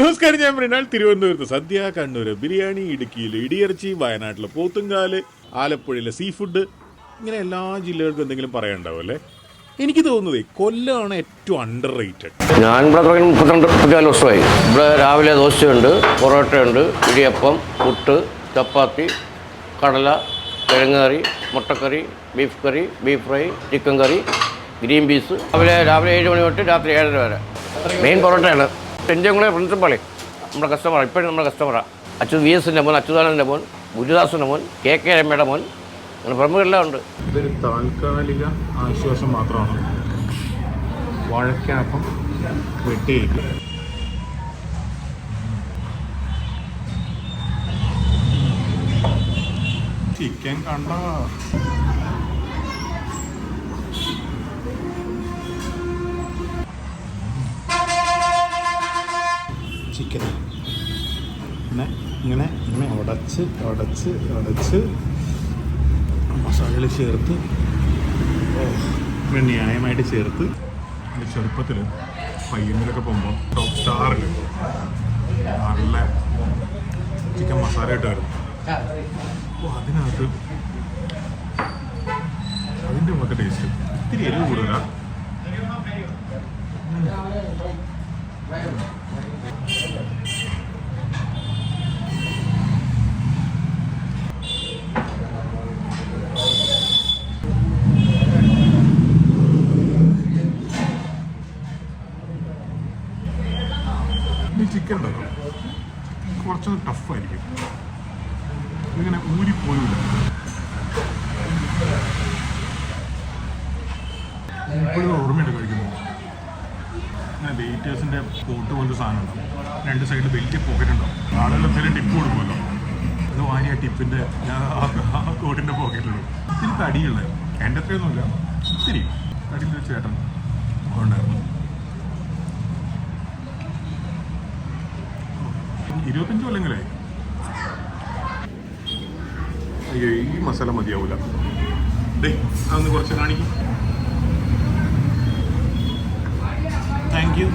നമസ്കാരം, ഞാൻ മൃണാൾ. തിരുവനന്തപുരത്ത് സദ്യ, കണ്ണൂർ ബിരിയാണി, ഇടുക്കിയിൽ ഇടിയിറച്ചി, വയനാട്ടിലെ പോത്തുങ്കാല്, ആലപ്പുഴയിലെ സീ ഫുഡ്, ഇങ്ങനെ എല്ലാ ജില്ലകൾക്കും എന്തെങ്കിലും പറയാനുണ്ടാവും അല്ലേ? എനിക്ക് തോന്നുന്നത് കൊല്ലമാണ് ഏറ്റവും അണ്ടർ റേറ്റഡ്. ഞാൻ ഇവിടെ തുടങ്ങി 34 വർഷമായി. ഇവിടെ രാവിലെ ദോശയുണ്ട്, പൊറോട്ടയുണ്ട്, ഇടിയപ്പം, പുട്ട്, ചപ്പാത്തി, കടല, കിഴങ്ങ് കറി, മുട്ടക്കറി, ബീഫ് കറി, ബീഫ് ഫ്രൈ, ചിക്കൻ കറി, ഗ്രീൻ പീസ്. രാവിലെ 7 മണി തൊട്ട് രാത്രി 7:30 വരെ. മെയിൻ പൊറോട്ടയാണ്. എൻ്റെയും പ്രിൻസിപ്പളി നമ്മുടെ കസ്റ്റമറാണ്, ഇപ്പോഴും നമ്മുടെ കസ്റ്റമറാണ്. VS-ൻ്റെ മോൻ, അച്യുതാനന്ദൻ്റെ മോൻ, ഗുരുദാസിൻ്റെ മോൻ, KK രമയുടെ മോൻ, അങ്ങനെ പ്രമുഖരെല്ലാം ഉണ്ട്. ഇതൊരു താൽക്കാലിക ആശ്വാസം മാത്രമാണ്. വാഴക്കാപ്പം വെട്ടിയേക്ക്, ചിക്കൻ കണ്ട ചിക്കൻ ഇങ്ങനെ ഉടച്ച് മസാലകൾ ചേർത്ത് ന്യായമായിട്ട് ചേർത്ത്. എൻ്റെ ചെറുപ്പത്തിൽ പയ്യന്നൂരൊക്കെ പോകുമ്പോൾ ടോപ്പ് സ്റ്റാറിൽ നല്ല ചിക്കൻ മസാല ഇട്ടായിരുന്നു. അപ്പോൾ അതിനകത്ത് അതിൻ്റെ ഒക്കെ ടേസ്റ്റ് ഇത്തിരി എരിവ് കൂടുതലാണ്. ഈ ചിക്കൻ ഉണ്ടല്ലോ, കുറച്ചൊന്ന് ടഫായിരിക്കും, ഇങ്ങനെ ഊരിപ്പോയില്ല. ഇപ്പോഴും ഓർമ്മയുണ്ട് കഴിക്കുന്നു. ഇങ്ങനെ വെയിറ്റേഴ്സിൻ്റെ കോട്ട് പോലത്തെ സാധനം ഉണ്ടാവും, 2 സൈഡിൽ വലിയ പോക്കറ്റ് ഉണ്ടാവും. ആളുകൾ എന്തെങ്കിലും ടിപ്പ് കൊടുക്കുമല്ലോ, അത് വാങ്ങി ആ ടിപ്പിൻ്റെ ആ കോട്ടിൻ്റെ പോക്കറ്റിലിടും. ഇത്തിരി തടിയുള്ളത്, എൻ്റെ അത്രയൊന്നുമില്ല, ഇത്തിരി തടിയിലൊരു ചേട്ടൻ ഉണ്ടായിരുന്നു. 25 കൊല്ലങ്ങളായി. അയ്യോ, ഈ മസാല മതിയാവൂല. അതൊന്ന് കുറച്ച് കാണിക്കും. Thank you.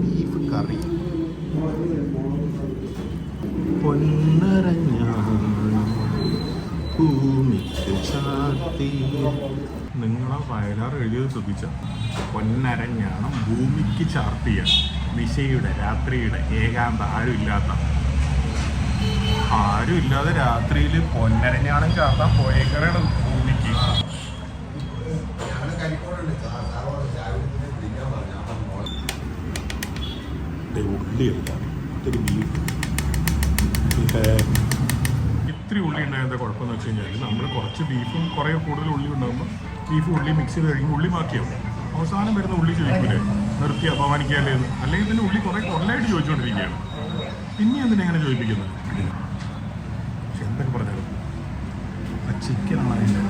ബീഫ് കറി പൊന്നരഞ്ഞ ഭൂമിക്ക് ചാർത്തി. നിങ്ങളെ വയലാർ എഴുതിയത് ശ്രദ്ധിച്ച പൊന്നരഞ്ഞാണം ഭൂമിക്ക് ചാർത്തിയ നിശയുടെ രാത്രിയുടെ ഏകാന്ത ആരുമില്ലാതെ രാത്രിയിൽ പൊന്നരഞ്ഞാണം ചാർത്താൻ പോയേക്കറാണ് ഭൂമിക്ക്. ഉള്ളിയല്ല, ഇത്തിരി ബീഫ്. ഇത്തിരി ഉള്ളി ഉണ്ടായതിൻ്റെ കുഴപ്പമെന്ന് വെച്ച് കഴിഞ്ഞാൽ നമ്മൾ കുറച്ച് ബീഫും കുറേ കൂടുതൽ ഉള്ളി ഉണ്ടാകുമ്പോൾ ബീഫ് ഉള്ളി മിക്സ് ചെയ്ത് കഴിയുമ്പോൾ ഉള്ളി മാറ്റിയാവും. അവസാനം വരുന്ന ഉള്ളി ചോദിക്കൂലേ, നിർത്തി അപമാനിക്കാല്ലേ? അല്ലെങ്കിൽ ഇതിന് ഉള്ളി കുറേ കൊല്ലമായിട്ട് ചോദിച്ചുകൊണ്ടിരിക്കുകയാണ്, പിന്നെ എന്തിനെങ്ങനെ ചോദിപ്പിക്കുന്നത്? പക്ഷെ എന്തൊക്കെ പറഞ്ഞാലും ആ ചിക്കനാണ് അതിൻ്റെ